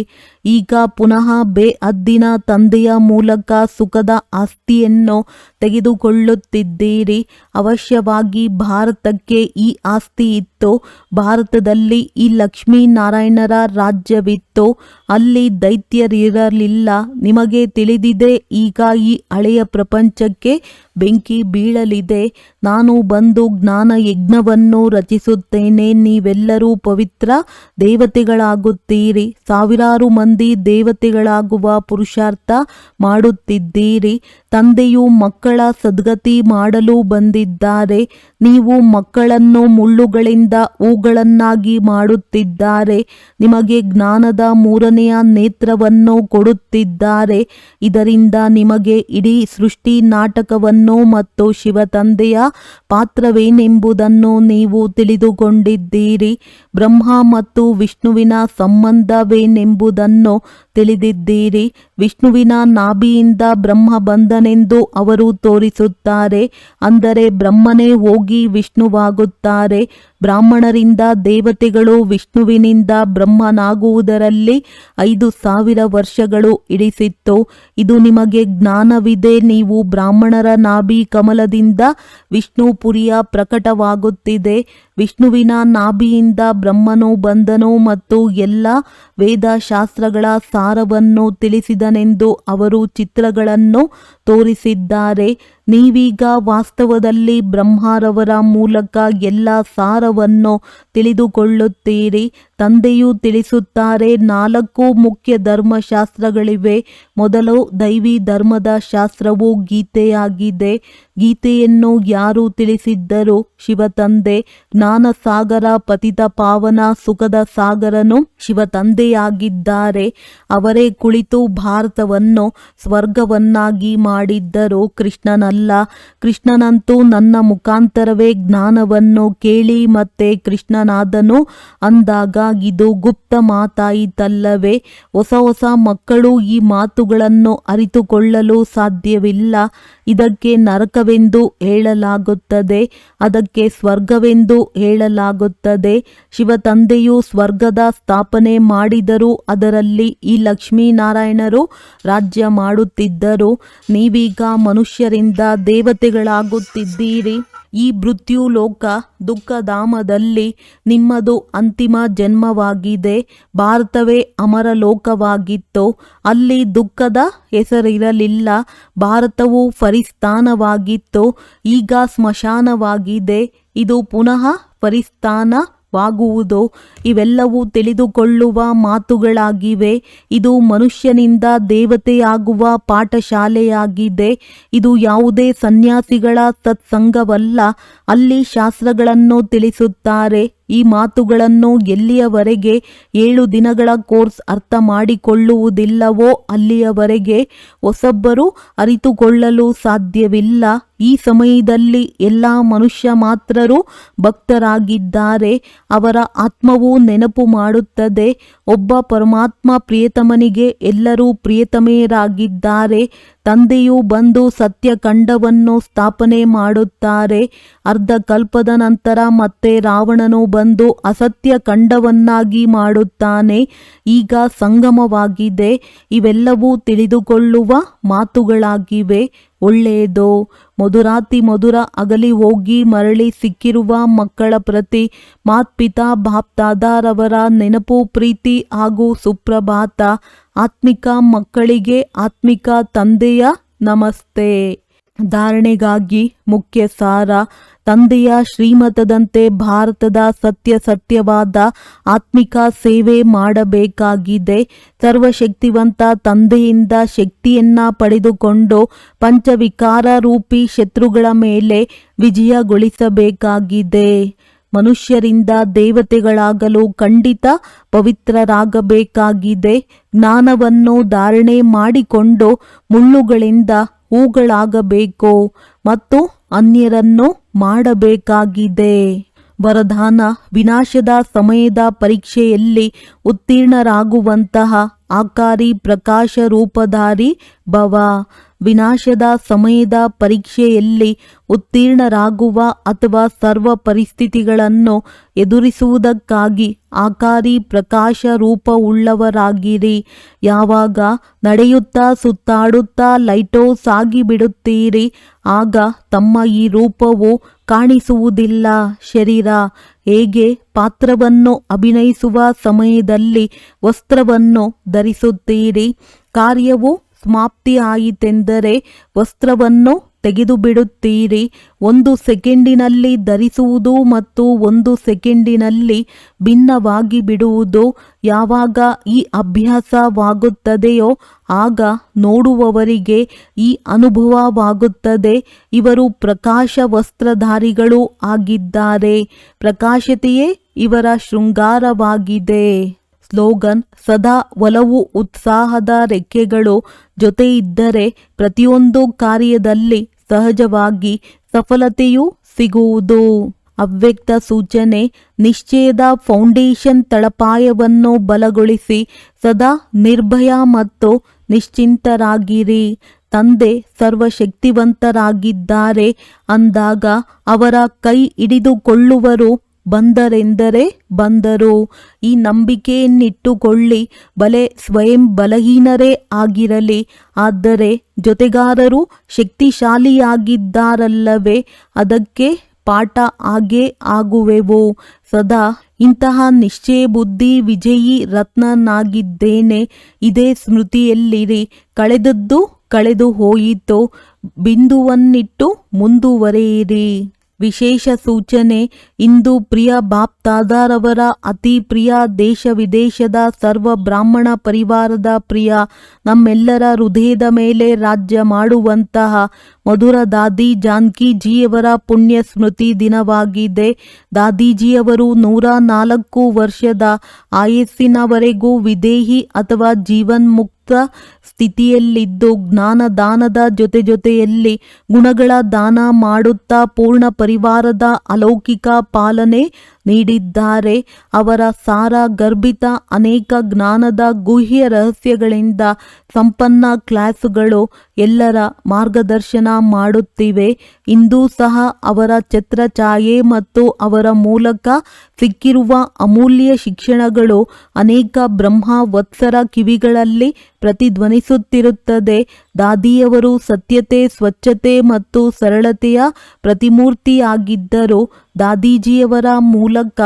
Speaker 3: ಈಗ ಪುನಃ ಬೇಅದ್ದಿನ ತಂದೆಯ ಮೂಲಕ ಸುಖದ ಆಸ್ತಿಯನ್ನು ತೆಗೆದುಕೊಳ್ಳುತ್ತಿದ್ದೀರಿ. ಅವಶ್ಯವಾಗಿ ಭಾರತಕ್ಕೆ ಈ ಆಸ್ತಿ ಇತ್ತು. ಭಾರತದಲ್ಲಿ ಈ ಲಕ್ಷ್ಮೀನಾರಾಯಣರ ರಾಜ್ಯವಿತ್ತು. ಅಲ್ಲಿ ದೈತ್ಯರಿರಲಿಲ್ಲ. ನಿಮಗೆ ತಿಳಿದಿದೆ, ಈಗ ಈ ಹಳೆಯ ಪ್ರಪಂಚಕ್ಕೆ ಬೆಂಕಿ ಬೀಳಲಿದೆ. ನಾನು ಬಂದು ಜ್ಞಾನ ಯಜ್ಞವನ್ನು ರಚಿಸುತ್ತೇನೆ. ನೀವೆಲ್ಲರೂ ಪವಿತ್ರ ದೇವತೆಗಳಾಗುತ್ತೀರಿ. ಸಾವಿರಾರು ಮಂದಿ ದೇವತೆಗಳಾಗುವ ಪುರುಷಾರ್ಥ ಮಾಡುತ್ತಿದ್ದೀರಿ. ತಂದೆಯು ಮಕ್ಕಳ ಸದ್ಗತಿ ಮಾಡಲು ಬಂದಿದ್ದಾರೆ. ನೀವು ಮಕ್ಕಳನ್ನು ಮುಳ್ಳುಗಳಿಂದ ಹೂಗಳನ್ನಾಗಿ ಮಾಡುತ್ತಿದ್ದಾರೆ. ನಿಮಗೆ ಜ್ಞಾನದ 3ನೇ ನೇತ್ರವನ್ನು ಕೊಡುತ್ತಿದ್ದಾರೆ. ಇದರಿಂದ ನಿಮಗೆ ಇಡೀ ಸೃಷ್ಟಿ ನಾಟಕವನ್ನು ಮತ್ತು ಶಿವ ತಂದೆಯ ಪಾತ್ರವೇನೆಂಬುದನ್ನು ನೀವು ತಿಳಿದುಕೊಂಡಿದ್ದೀರಿ. ಬ್ರಹ್ಮ ಮತ್ತು ವಿಷ್ಣುವಿನ ಸಂಬಂಧವೇನೆಂಬುದನ್ನು ತಿಳಿದಿದ್ದೀರಿ. ವಿಷ್ಣುವಿನ ನಾಭಿಯಿಂದ ಬ್ರಹ್ಮ ಬಂದನೆಂದು ಅವರು ತೋರಿಸುತ್ತಾರೆ. ಅಂದರೆ ಬ್ರಹ್ಮನೇ ಹೋಗಿ ವಿಷ್ಣುವಾಗುತ್ತಾರೆ. ಬ್ರಾಹ್ಮಣರಿಂದ ದೇವತೆಗಳು ವಿಷ್ಣುವಿನಿಂದ ಬ್ರಹ್ಮನಾಗುವುದರಲ್ಲಿ 5000 ವರ್ಷಗಳು ಹಿಡಿಸಿತ್ತು. ಇದು ನಿಮಗೆ ಜ್ಞಾನವಿದೆ. ನೀವು ಬ್ರಾಹ್ಮಣರ ನಾಭಿ ಕಮಲದಿಂದ ವಿಷ್ಣುಪುರಿಯ ಪ್ರಕಟವಾಗುತ್ತಿದೆ. ವಿಷ್ಣುವಿನ ನಾಭಿಯಿಂದ ಬ್ರಹ್ಮನು ಬಂದನು ಮತ್ತು ಎಲ್ಲ ವೇದಶಾಸ್ತ್ರಗಳ ಸಾರವನ್ನು ತಿಳಿಸಿದನೆಂದು ಅವರು ಚಿತ್ರಗಳನ್ನು ತೋರಿಸಿದ್ದಾರೆ. ನೀವೀಗ ವಾಸ್ತವದಲ್ಲಿ ಬ್ರಹ್ಮರವರ ಮೂಲಕ ಎಲ್ಲ ಸಾರವನ್ನು ತಿಳಿದುಕೊಳ್ಳುತ್ತೀರಿ. ತಂದೆಯು ತಿಳಿಸುತ್ತಾರೆ, 4 ಮುಖ್ಯ ಧರ್ಮಶಾಸ್ತ್ರಗಳಿವೆ. ಮೊದಲು ದೈವಿ ಧರ್ಮದ ಶಾಸ್ತ್ರವು ಗೀತೆಯಾಗಿದೆ. ಗೀತೆಯನ್ನು ಯಾರು ತಿಳಿಸಿದ್ದರು? ಶಿವತಂದೆ. ಜ್ಞಾನ ಸಾಗರ, ಪತಿತ ಪಾವನ, ಸುಖದ ಸಾಗರನು ಶಿವತಂದೆಯಾಗಿದ್ದಾರೆ. ಅವರೇ ಕುಳಿತು ಭಾರತವನ್ನು ಸ್ವರ್ಗವನ್ನಾಗಿ ಮಾಡಿದ್ದರು, ಕೃಷ್ಣನಲ್ಲ. ಕೃಷ್ಣನಂತೂ ನನ್ನ ಮುಖಾಂತರವೇ ಜ್ಞಾನವನ್ನು ಕೇಳಿ ಮತ್ತೆ ಕೃಷ್ಣನಾದನು ಅಂದಾಗ ಇದು ಗುಪ್ತ ಮಾತಾಯಿತಲ್ಲವೇ? ಹೊಸ ಮಕ್ಕಳು ಈ ಮಾತುಗಳನ್ನು ಅರಿತುಕೊಳ್ಳಲು ಸಾಧ್ಯವಿಲ್ಲ. ಇದಕ್ಕೆ ನರಕವೆಂದು ಹೇಳಲಾಗುತ್ತದೆ, ಅದಕ್ಕೆ ಸ್ವರ್ಗವೆಂದು ಹೇಳಲಾಗುತ್ತದೆ. ಶಿವತಂದೆಯು ಸ್ವರ್ಗದ ಸ್ಥಾಪನೆ ಮಾಡಿದರು, ಅದರಲ್ಲಿ ಈ ಲಕ್ಷ್ಮೀನಾರಾಯಣರು ರಾಜ್ಯ ಮಾಡುತ್ತಿದ್ದರು. ನೀವೀಗ ಮನುಷ್ಯರಿಂದ ದೇವತೆಗಳಾಗುತ್ತಿದ್ದೀರಿ. ಈ ಮೃತ್ಯುಲೋಕ ದುಃಖಧಾಮದಲ್ಲಿ ನಿಮ್ಮದು ಅಂತಿಮ ಜನ್ಮವಾಗಿದೆ. ಭಾರತವೇ ಅಮರ ಲೋಕವಾಗಿತ್ತು, ಅಲ್ಲಿ ದುಃಖದ ಹೆಸರಿರಲಿಲ್ಲ. ಭಾರತವು ಫರಿಸ್ತಾನವಾಗಿತ್ತು, ಈಗ ಸ್ಮಶಾನವಾಗಿದೆ. ಇದು ಪುನಃ ಫರಿಸ್ತಾನವಾಗುವುದು. ಇವೆಲ್ಲವೂ ತಿಳಿದುಕೊಳ್ಳುವ ಮಾತುಗಳಾಗಿವೆ. ಇದು ಮನುಷ್ಯನಿಂದ ದೇವತೆಯಾಗುವ ಪಾಠಶಾಲೆಯಾಗಿದೆ. ಇದು ಯಾವುದೇ ಸನ್ಯಾಸಿಗಳ ಸತ್ಸಂಗವಲ್ಲ. ಅಲ್ಲಿ ಶಾಸ್ತ್ರಗಳನ್ನು ತಿಳಿಸುತ್ತಾರೆ. ಈ ಮಾತುಗಳನ್ನು ಎಲ್ಲಿಯವರೆಗೆ 7 ದಿನಗಳ ಕೋರ್ಸ್ ಅರ್ಥ ಮಾಡಿಕೊಳ್ಳುವುದಿಲ್ಲವೋ ಅಲ್ಲಿಯವರೆಗೆ ಹೊಸಬ್ಬರು ಅರಿತುಕೊಳ್ಳಲು ಸಾಧ್ಯವಿಲ್ಲ. ಈ ಸಮಯದಲ್ಲಿ ಎಲ್ಲ ಮನುಷ್ಯ ಮಾತ್ರರು ಭಕ್ತರಾಗಿದ್ದಾರೆ. ಅವರ ಆತ್ಮವು ನೆನಪು ಮಾಡುತ್ತದೆ, ಒಬ್ಬ ಪರಮಾತ್ಮ ಪ್ರಿಯತಮನಿಗೆ ಎಲ್ಲರೂ ಪ್ರಿಯತಮೆಯರಾಗಿದ್ದಾರೆ. ತಂದೆಯು ಬಂದು ಸತ್ಯಖಂಡವನ್ನು ಸ್ಥಾಪನೆ ಮಾಡುತ್ತಾರೆ. ಅರ್ಧ ಕಲ್ಪದ ನಂತರ ಮತ್ತೆ ರಾವಣನು ಬಂದು ಅಸತ್ಯ ಖಂಡವನ್ನಾಗಿ ಮಾಡುತ್ತಾನೆ. ಈಗ ಸಂಗಮವಾಗಿದೆ. ಇವೆಲ್ಲವೂ ತಿಳಿದುಕೊಳ್ಳುವ ಮಾತುಗಳಾಗಿವೆ. ಒಳ್ಳೆಯದು. ಮಧುರಾತಿ ಮಧುರ ಅಗಲಿ ಹೋಗಿ ಮರಳಿ ಸಿಕ್ಕಿರುವ ಮಕ್ಕಳ ಪ್ರತಿ ಮಾತ್ಪಿತಾ ಬಾಪ್ದಾದಾರವರ ನೆನಪು, ಪ್ರೀತಿ ಹಾಗೂ ಸುಪ್ರಭಾತ. ಆತ್ಮಿಕ ಮಕ್ಕಳಿಗೆ ಆತ್ಮಿಕ ತಂದೆಯ ನಮಸ್ತೆ. ಧಾರಣೆಗಾಗಿ ಮುಖ್ಯ ಸಾರ. ತಂದೆಯ ಶ್ರೀಮತದಂತೆ ಭಾರತದ ಸತ್ಯವಾದ ಆತ್ಮಿಕ ಸೇವೆ ಮಾಡಬೇಕಾಗಿದೆ. ಸರ್ವಶಕ್ತಿವಂತ ತಂದೆಯಿಂದ ಶಕ್ತಿಯನ್ನ ಪಡೆದುಕೊಂಡು ಪಂಚವಿಕಾರ ರೂಪಿ ಶತ್ರುಗಳ ಮೇಲೆ ವಿಜಯಗೊಳಿಸಬೇಕಾಗಿದೆ. ಮನುಷ್ಯರಿಂದ ದೇವತೆಗಳಾಗಲು ಖಂಡಿತ ಪವಿತ್ರರಾಗಬೇಕಾಗಿದೆ. ಜ್ಞಾನವನ್ನು ಧಾರಣೆ ಮಾಡಿಕೊಂಡು ಮುಳ್ಳುಗಳಿಂದ ಹೂಗಳಾಗಬೇಕು ಮತ್ತು ಅನ್ಯರನ್ನು ಮಾಡಬೇಕಾಗಿದೆ. ವರದಾನ. ವಿನಾಶದ ಸಮಯದ ಪರೀಕ್ಷೆಯಲ್ಲಿ ಉತ್ತೀರ್ಣರಾಗುವಂತಹ ಆಕಾರಿ ಪ್ರಕಾಶ ರೂಪಧಾರಿ ಭವ. ವಿನಾಶದ ಸಮಯದ ಪರೀಕ್ಷೆಯಲ್ಲಿ ಉತ್ತೀರ್ಣರಾಗುವ ಅಥವಾ ಸರ್ವ ಪರಿಸ್ಥಿತಿಗಳನ್ನು ಎದುರಿಸುವುದಕ್ಕಾಗಿ ಆಕಾರಿ ಪ್ರಕಾಶ ರೂಪವುಳ್ಳವರಾಗಿರಿ. ಯಾವಾಗ ನಡೆಯುತ್ತಾ ಸುತ್ತಾಡುತ್ತಾ ಲೈಟೋಸ್ ಆಗಿಬಿಡುತ್ತೀರಿ ಆಗ ತಮ್ಮ ಈ ರೂಪವು ಕಾಣಿಸುವುದಿಲ್ಲ. ಶರೀರ ಹೇಗೆ ಪಾತ್ರವನ್ನು ಅಭಿನಯಿಸುವ ಸಮಯದಲ್ಲಿ ವಸ್ತ್ರವನ್ನು ಧರಿಸುತ್ತೀರಿ, ಕಾರ್ಯವು ಸಮಾಪ್ತಿ ಆಯಿತೆಂದರೆ ವಸ್ತ್ರವನ್ನು ತೆಗೆದು ಬಿಡುತ್ತೀರಿ. 1 ಸೆಕೆಂಡಿನಲ್ಲಿ ಧರಿಸುವುದು ಮತ್ತು 1 ಸೆಕೆಂಡಿನಲ್ಲಿ ಭಿನ್ನವಾಗಿ ಬಿಡುವುದು. ಯಾವಾಗ ಈ ಅಭ್ಯಾಸವಾಗುತ್ತದೆಯೋ ಆಗ ನೋಡುವವರಿಗೆ ಈ ಅನುಭವವಾಗುತ್ತದೆ. ಇವರು ಪ್ರಕಾಶ ವಸ್ತ್ರಧಾರಿಗಳು ಆಗಿದ್ದಾರೆ. ಪ್ರಕಾಶತೆಯೇ ಇವರ ಶೃಂಗಾರವಾಗಿದೆ. ಸ್ಲೋಗನ್. ಸದಾ ಒಲವು ಉತ್ಸಾಹದ ರೆಕ್ಕೆಗಳು ಜೊತೆ ಇದ್ದರೆ ಪ್ರತಿಯೊಂದು ಕಾರ್ಯದಲ್ಲಿ ಸಹಜವಾಗಿ ಸಫಲತೆಯು ಸಿಗುವುದು. ಅವ್ಯಕ್ತ ಸೂಚನೆ. ನಿಶ್ಚಯದ ಫೌಂಡೇಶನ್ ತಳಪಾಯವನ್ನು ಬಲಗೊಳಿಸಿ ಸದಾ ನಿರ್ಭಯ ಮತ್ತು ನಿಶ್ಚಿಂತರಾಗಿರಿ. ತಂದೆ ಸರ್ವಶಕ್ತಿವಂತರಾಗಿದ್ದಾರೆ ಅಂದಾಗ ಅವರ ಕೈ ಹಿಡಿದುಕೊಳ್ಳುವರು. ಬಂದರೆಂದರೆ ಬಂದರು. ಈ ನಂಬಿಕೆಯನ್ನಿಟ್ಟುಕೊಳ್ಳಿ. ಬಲೆ ಸ್ವಯಂ ಬಲಹೀನರೇ ಆಗಿರಲಿ, ಆದರೆ ಜೊತೆಗಾರರು ಶಕ್ತಿಶಾಲಿಯಾಗಿದ್ದಾರಲ್ಲವೇ, ಅದಕ್ಕೆ ಪಾಠ ಆಗೇ ಆಗುವೆವು. ಸದಾ ಇಂತಹ ನಿಶ್ಚಯ ಬುದ್ಧಿ ವಿಜಯಿ ರತ್ನನಾಗಿದ್ದೇನೆ. ಇದೇ ಸ್ಮೃತಿಯಲ್ಲಿರಿ. ಕಳೆದದ್ದು ಕಳೆದು ಹೋಯಿತು. ಬಿಂದುವನ್ನಿಟ್ಟು ಮುಂದುವರೆಯಿರಿ. ವಿಶೇಷ ಸೂಚನೆ: ಇಂದು ಪ್ರಿಯ ಬಾಪ್ ದಾದಾರವರ ಅತಿ ಪ್ರಿಯ ದೇಶ ವಿದೇಶದ ಸರ್ವ ಬ್ರಾಹ್ಮಣ ಪರಿವಾರದ ಪ್ರಿಯ ನಮ್ಮೆಲ್ಲರ ಹೃದಯದ ಮೇಲೆ ರಾಜ್ಯ ಮಾಡುವಂತಹ ಮಧುರ ದಾದಿ ಜಾನಕಿಜಿಯವರ ಪುಣ್ಯ ಸ್ಮೃತಿ ದಿನವಾಗಿದೆ. ದಾದೀಜಿಯವರು 104 ವರ್ಷದ ಆಯಸ್ಸಿನವರೆಗೂ ವಿದೇಹಿ ಅಥವಾ ಜೀವನ್ಮುಕ್ತ ಸ್ಥಿತಿಯಲ್ಲಿದ್ದು ಜ್ಞಾನದಾನದ ಜೊತೆಯಲ್ಲಿ ಗುಣಗಳ ದಾನ ಮಾಡುತ್ತಾ ಪೂರ್ಣ ಪರಿವಾರದ ಅಲೌಕಿಕ ಪಾಲನೆ ನೀಡಿದ್ದಾರೆ. ಅವರ ಸಾರ ಗರ್ಭಿತ ಅನೇಕ ಜ್ಞಾನದ ಗುಹ್ಯ ರಹಸ್ಯಗಳಿಂದ ಸಂಪನ್ನ ಕ್ಲಾಸುಗಳು ಎಲ್ಲರ ಮಾರ್ಗದರ್ಶನ ಮಾಡುತ್ತಿವೆ. ಇಂದೂ ಸಹ ಅವರ ಛತ್ರಛಾಯೆ ಮತ್ತು ಅವರ ಮೂಲಕ ಸಿಕ್ಕಿರುವ ಅಮೂಲ್ಯ ಶಿಕ್ಷಣಗಳು ಅನೇಕ ಬ್ರಹ್ಮ ವತ್ಸರ ಕಿವಿಗಳಲ್ಲಿ ಪ್ರತಿಧ್ವನಿಸುತ್ತಿರುತ್ತದೆ. ದಾದಿಯವರು ಸತ್ಯತೆ, ಸ್ವಚ್ಛತೆ ಮತ್ತು ಸರಳತೆಯ ಪ್ರತಿಮೂರ್ತಿಯಾಗಿದ್ದರು. ದಾದೀಜಿಯವರ ಮೂಲಕ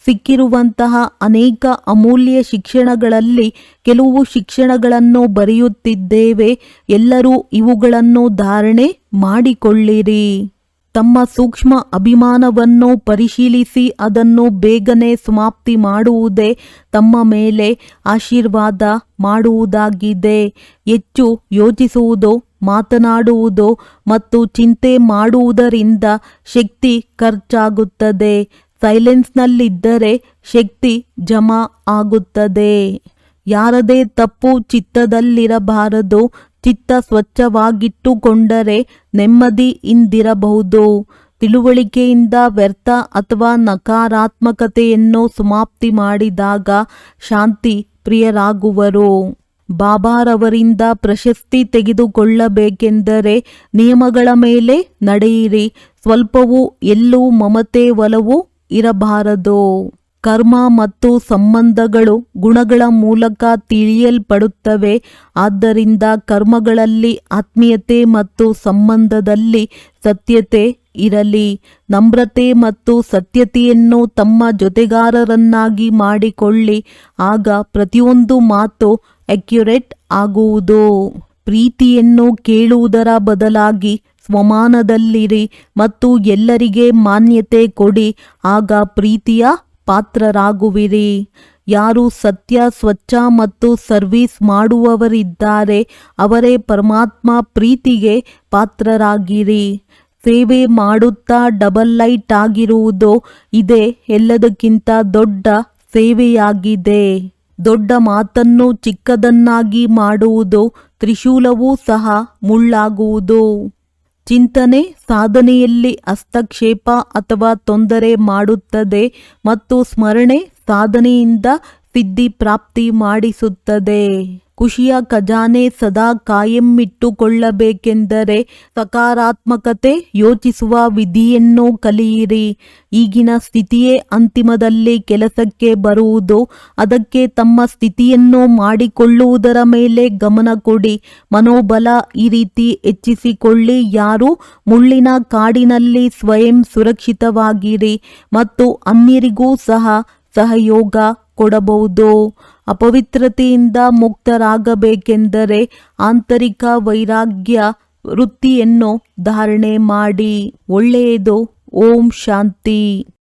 Speaker 3: ಸಿಕ್ಕಿರುವಂತಹ ಅನೇಕ ಅಮೂಲ್ಯ ಶಿಕ್ಷಣಗಳಲ್ಲಿ ಕೆಲವು ಶಿಕ್ಷಣಗಳನ್ನು ಬರೆಯುತ್ತಿದ್ದೇವೆ. ಎಲ್ಲರೂ ಇವುಗಳನ್ನು ಧಾರಣೆ ಮಾಡಿಕೊಳ್ಳಿರಿ. ತಮ್ಮ ಸೂಕ್ಷ್ಮ ಅಭಿಮಾನವನ್ನು ಪರಿಶೀಲಿಸಿ ಅದನ್ನು ಬೇಗನೆ ಸಮಾಪ್ತಿ ಮಾಡುವುದೇ ತಮ್ಮ ಮೇಲೆ ಆಶೀರ್ವಾದ ಮಾಡುವುದಾಗಿದೆ. ಹೆಚ್ಚು ಯೋಚಿಸುವುದು, ಮಾತನಾಡುವುದು ಮತ್ತು ಚಿಂತೆ ಮಾಡುವುದರಿಂದ ಶಕ್ತಿ ಖರ್ಚಾಗುತ್ತದೆ. ಸೈಲೆನ್ಸ್ನಲ್ಲಿದ್ದರೆ ಶಕ್ತಿ ಜಮಾ ಆಗುತ್ತದೆ. ಯಾರದೇ ತಪ್ಪು ಚಿತ್ತದಲ್ಲಿರಬಾರದು. ಚಿತ್ತ ಸ್ವಚ್ಛವಾಗಿಟ್ಟುಕೊಂಡರೆ ನೆಮ್ಮದಿಯಿಂದಿರಬಹುದು. ತಿಳುವಳಿಕೆಯಿಂದ ವ್ಯರ್ಥ ಅಥವಾ ನಕಾರಾತ್ಮಕತೆಯನ್ನು ಸಮಾಪ್ತಿ ಮಾಡಿದಾಗ ಶಾಂತಿ ಪ್ರಿಯರಾಗುವರು. ಬಾಬಾರವರಿಂದ ಪ್ರಶಸ್ತಿ ತೆಗೆದುಕೊಳ್ಳಬೇಕೆಂದರೆ ನಿಯಮಗಳ ಮೇಲೆ ನಡೆಯಿರಿ. ಸ್ವಲ್ಪವೂ ಎಲ್ಲೂ ಮಮತೆ ಒಲವು ಇರಬಾರದು. ಕರ್ಮ ಮತ್ತು ಸಂಬಂಧಗಳು ಗುಣಗಳ ಮೂಲಕ ತಿಳಿಯಲ್ಪಡುತ್ತವೆ. ಆದ್ದರಿಂದ ಕರ್ಮಗಳಲ್ಲಿ ಆತ್ಮೀಯತೆ ಮತ್ತು ಸಂಬಂಧದಲ್ಲಿ ಸತ್ಯತೆ ಇರಲಿ. ನಮ್ರತೆ ಮತ್ತು ಸತ್ಯತೆಯನ್ನು ತಮ್ಮ ಜೊತೆಗಾರರನ್ನಾಗಿ ಮಾಡಿಕೊಳ್ಳಿ. ಆಗ ಪ್ರತಿಯೊಂದು ಮಾತು ಅಕ್ಯುರೇಟ್ ಆಗುವುದು. ಪ್ರೀತಿಯನ್ನು ಕೇಳುವುದರ ಬದಲಾಗಿ ಸ್ವಮಾನದಲ್ಲಿರಿ ಮತ್ತು ಎಲ್ಲರಿಗೆ ಮಾನ್ಯತೆ ಕೊಡಿ. ಆಗ ಪ್ರೀತಿಯ ಪಾತ್ರರಾಗುವಿರಿ. ಯಾರು ಸತ್ಯ, ಸ್ವಚ್ಛ ಮತ್ತು ಸರ್ವಿಸ್ ಮಾಡುವವರಿದ್ದಾರೆ ಅವರೇ ಪರಮಾತ್ಮ ಪ್ರೀತಿಗೆ ಪಾತ್ರರಾಗಿರಿ. ಸೇವೆ ಮಾಡುತ್ತಾ ಡಬಲ್ ಲೈಟ್ ಆಗಿರುವುದು ಇದೇ ಎಲ್ಲದಕ್ಕಿಂತ ದೊಡ್ಡ ಸೇವೆಯಾಗಿದೆ. ದೊಡ್ಡ ಮಾತನ್ನು ಚಿಕ್ಕದನ್ನಾಗಿ ಮಾಡುವುದು, ತ್ರಿಶೂಲವೂ ಸಹ ಮುಳ್ಳಾಗುವುದು. ಚಿಂತನೆ ಸಾಧನೆಯಲ್ಲಿ ಹಸ್ತಕ್ಷೇಪ ಅಥವಾ ತೊಂದರೆ ಮಾಡುತ್ತದೆ ಮತ್ತು ಸ್ಮರಣೆ ಸಾಧನೆಯಿಂದ ಸಿದ್ಧಿ ಪ್ರಾಪ್ತಿ ಮಾಡಿಸುತ್ತದೆ. ಖುಷಿಯ ಖಜಾನೆ ಸದಾ ಕಾಯಮ್ಮಿಟ್ಟುಕೊಳ್ಳಬೇಕೆಂದರೆ ಸಕಾರಾತ್ಮಕತೆ ಯೋಚಿಸುವ ವಿಧಿಯನ್ನು ಕಲಿಯಿರಿ. ಈಗಿನ ಸ್ಥಿತಿಯೇ ಅಂತಿಮದಲ್ಲಿ ಕೆಲಸಕ್ಕೆ ಬರುವುದು. ಅದಕ್ಕೆ ತಮ್ಮ ಸ್ಥಿತಿಯನ್ನು ಮಾಡಿಕೊಳ್ಳುವುದರ ಮೇಲೆ ಗಮನ ಕೊಡಿ. ಮನೋಬಲ ಈ ರೀತಿ ಹೆಚ್ಚಿಸಿಕೊಳ್ಳಿ. ಯಾರು ಮುಳ್ಳಿನ ಕಾಡಿನಲ್ಲಿ ಸ್ವಯಂ ಸುರಕ್ಷಿತವಾಗಿರಿ ಮತ್ತು ಅನ್ಯರಿಗೂ ಸಹ ಸಹಯೋಗ ಕೊಡಬಹುದು. ಅಪವಿತ್ರತೆಯಿಂದ ಮುಕ್ತರಾಗಬೇಕೆಂದರೆ ಆಂತರಿಕ ವೈರಾಗ್ಯ ವೃತ್ತಿಯನ್ನು ಧಾರಣೆ ಮಾಡಿ. ಒಳ್ಳೆಯದು. ಓಂ ಶಾಂತಿ.